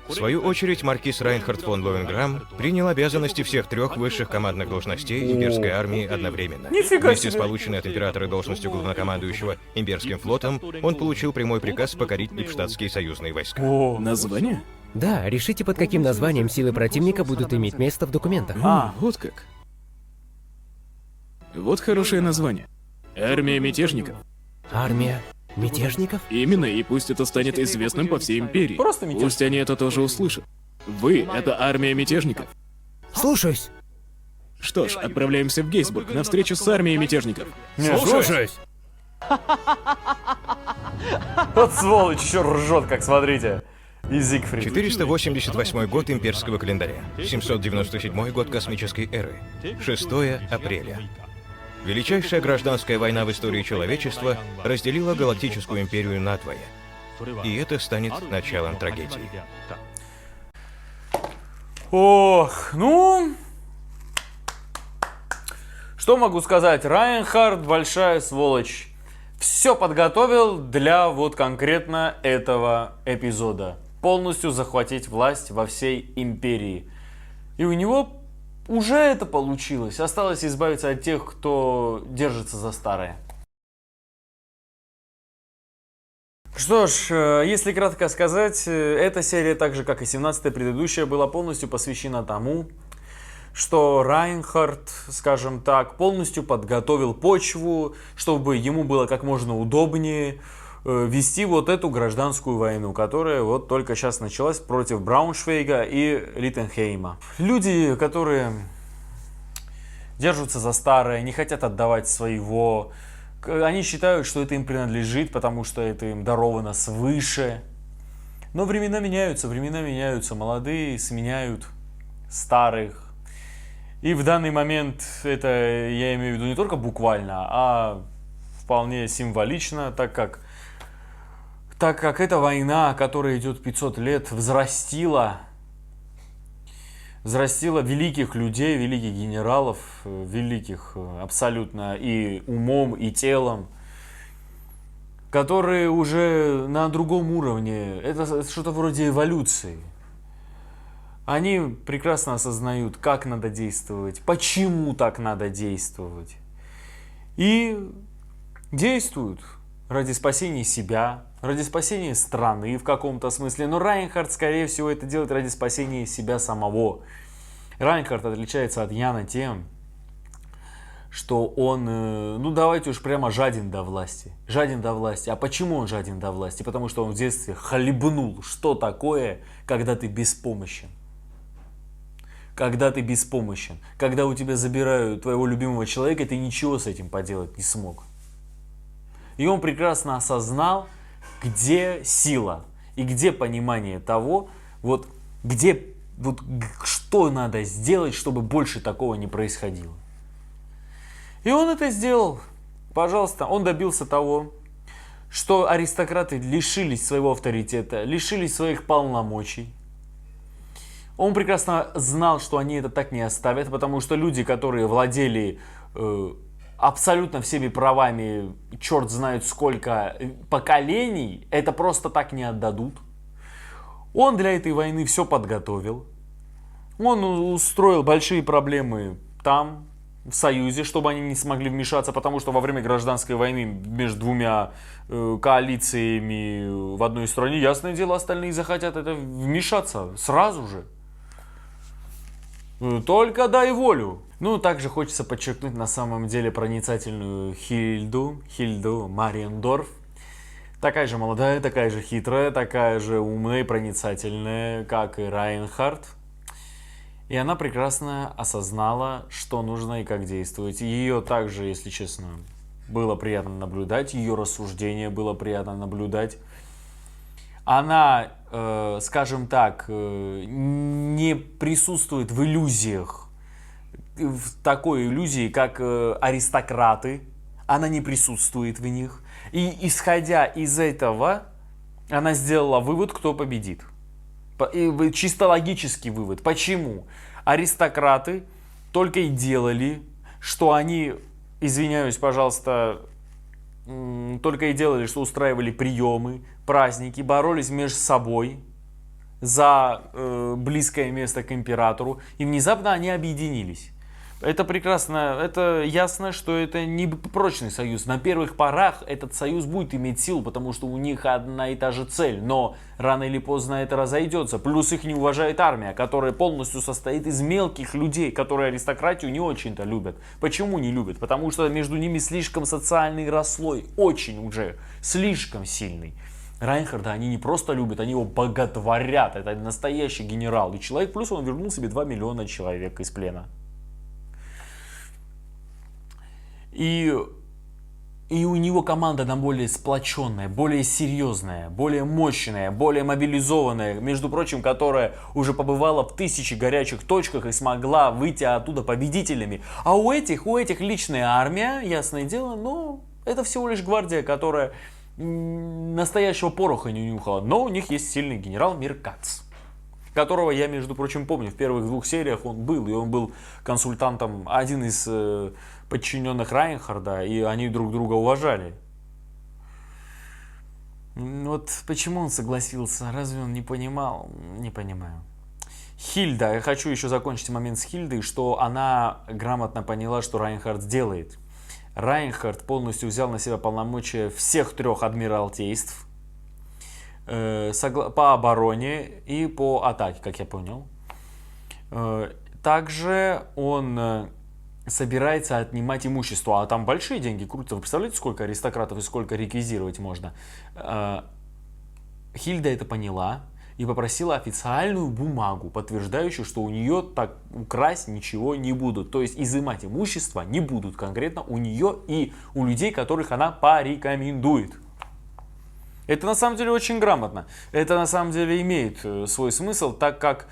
В свою очередь, маркиз Райнхард фон Лоенграм принял обязанности всех трех высших командных должностей имперской армии одновременно. Нифига Вместе с себе. полученной от императора должностью главнокомандующего имперским флотом, он получил прямой приказ покорить липштадтские союзные войска. О, Название? Да, решите, под каким названием силы противника будут иметь место в документах. Вот как. Вот хорошее название. Армия мятежников. Армия мятежников? Именно, и пусть это станет известным по всей империи. Просто мятеж. Пусть они это тоже услышат. Вы — это армия мятежников. Слушаюсь. Что ж, отправляемся в Гейсбург на встречу с армией мятежников. Слушаюсь. вот сволочь еще ржет, как смотрите. И Зигфрид. 488 год имперского календаря, 797 год космической эры, 6 апреля. Величайшая гражданская война в истории человечества разделила галактическую империю надвое. И это станет началом трагедии. Ох, ну... Что могу сказать? Райнхард большая сволочь. все подготовил для вот конкретно этого эпизода. Полностью захватить власть во всей империи. И у него уже это получилось. Осталось избавиться от тех, кто держится за старое. Что ж, если кратко сказать, эта серия, так же как и 17-я предыдущая, была полностью посвящена тому, что Райнхард, скажем так, полностью подготовил почву, чтобы ему было как можно удобнее вести вот эту гражданскую войну, которая вот только сейчас началась против Брауншвейга и Литтенхейма. Люди, которые держатся за старое, не хотят отдавать своего, они считают, что это им принадлежит, потому что это им даровано свыше. Но времена меняются, молодые сменяют старых. И в данный момент это я имею в виду не только буквально, а вполне символично, так как эта война, которая идет 500 лет, взрастила великих людей, великих генералов, великих абсолютно и умом, и телом, которые уже на другом уровне. Это что-то вроде эволюции. Они прекрасно осознают, как надо действовать, почему так надо действовать. И действуют ради спасения себя, ради спасения страны в каком-то смысле. Но Райнхард, скорее всего, это делает ради спасения себя самого. Райнхард отличается от Яна тем, что он, ну давайте уж прямо жаден до власти. Жаден до власти. А почему он жаден до власти? Потому что он в детстве хлебнул, что такое, когда ты беспомощен. Когда ты беспомощен. Когда у тебя забирают твоего любимого человека, ты ничего с этим поделать не смог. И он прекрасно осознал, где сила и где понимание того, вот что надо сделать, чтобы больше такого не происходило. И он это сделал. Пожалуйста, он добился того, что аристократы лишились своего авторитета, лишились своих полномочий. Он прекрасно знал, что они это так не оставят, потому что люди, которые владели абсолютно всеми правами, черт знает сколько поколений, это просто так не отдадут. Он для этой войны все подготовил. Он устроил большие проблемы там, в Союзе, чтобы они не смогли вмешаться, потому что во время гражданской войны между двумя коалициями в одной стране, ясное дело, остальные захотят это вмешаться сразу же. Только дай волю. Ну, также хочется подчеркнуть на самом деле проницательную Хильду Мариендорф. Такая же молодая, такая же хитрая, такая же умная и проницательная, как и Райнхард. И она прекрасно осознала, что нужно и как действовать. Ее также, если честно, было приятно наблюдать, ее рассуждение было приятно наблюдать. Она, скажем так, не присутствует в иллюзиях, в такой иллюзии, как аристократы. Она не присутствует в них. И исходя из этого, она сделала вывод, кто победит. Чисто логический вывод. Почему? Аристократы только и делали, что они, извиняюсь, пожалуйста, только и делали, что устраивали приемы, праздники, боролись между собой за близкое место к императору, и внезапно они объединились. Это прекрасно, это ясно, что это не прочный союз. На первых порах этот союз будет иметь силу, потому что у них одна и та же цель, но рано или поздно это разойдется. Плюс их не уважает армия, которая полностью состоит из мелких людей, которые аристократию не очень-то любят. Почему не любят? Потому что между ними слишком социальный расслой, очень уже, слишком сильный. Райнхарда они не просто любят, они его боготворят. Это настоящий генерал. И человек, плюс он вернул себе 2 миллиона человек из плена. И у него команда на более сплоченная, более серьезная, более мощная, более мобилизованная, между прочим, которая уже побывала в 1000 горячих точках и смогла выйти оттуда победителями. А у этих личная армия, ясное дело, но это всего лишь гвардия, которая настоящего пороха не нюхала. Но у них есть сильный генерал Миркац, которого я, между прочим, помню, в первых 2 сериях он был, и он был консультантом, один из подчиненных Райнхарда, и они друг друга уважали. Вот почему он согласился? Разве он не понимал? Не понимаю. Хильда. Я хочу еще закончить момент с Хильдой, что она грамотно поняла, что Райнхард сделает. Райнхард полностью взял на себя полномочия всех 3 адмиралтейств по обороне и по атаке, как я понял. Также он собирается отнимать имущество, а там большие деньги крутятся. Вы представляете, сколько аристократов и сколько реквизировать можно? Хильда это поняла и попросила официальную бумагу, подтверждающую, что у нее так украсть ничего не будут. То есть изымать имущество не будут конкретно у нее и у людей, которых она порекомендует. Это на самом деле очень грамотно. Это на самом деле имеет свой смысл, так как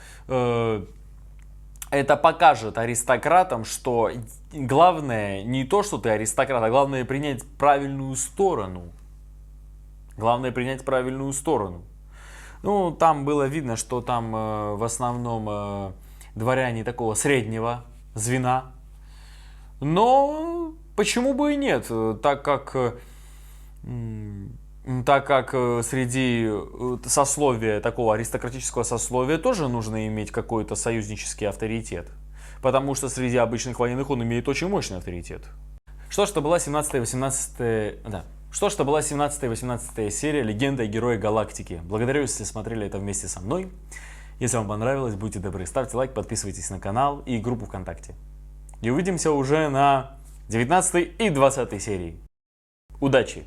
это покажет аристократам, что главное не то, что ты аристократ, а главное принять правильную сторону. Главное принять правильную сторону. Ну, там было видно, что там в основном дворяне такого среднего звена. Но почему бы и нет, так как среди сословия, такого аристократического сословия, тоже нужно иметь какой-то союзнический авторитет. Потому что среди обычных военных он имеет очень мощный авторитет. Что ж, это была 17-18 серия «Легенда и герои галактики». Благодарю, если смотрели это вместе со мной. Если вам понравилось, будьте добры, ставьте лайк, подписывайтесь на канал и группу ВКонтакте. И увидимся уже на 19 и 20 серии. Удачи!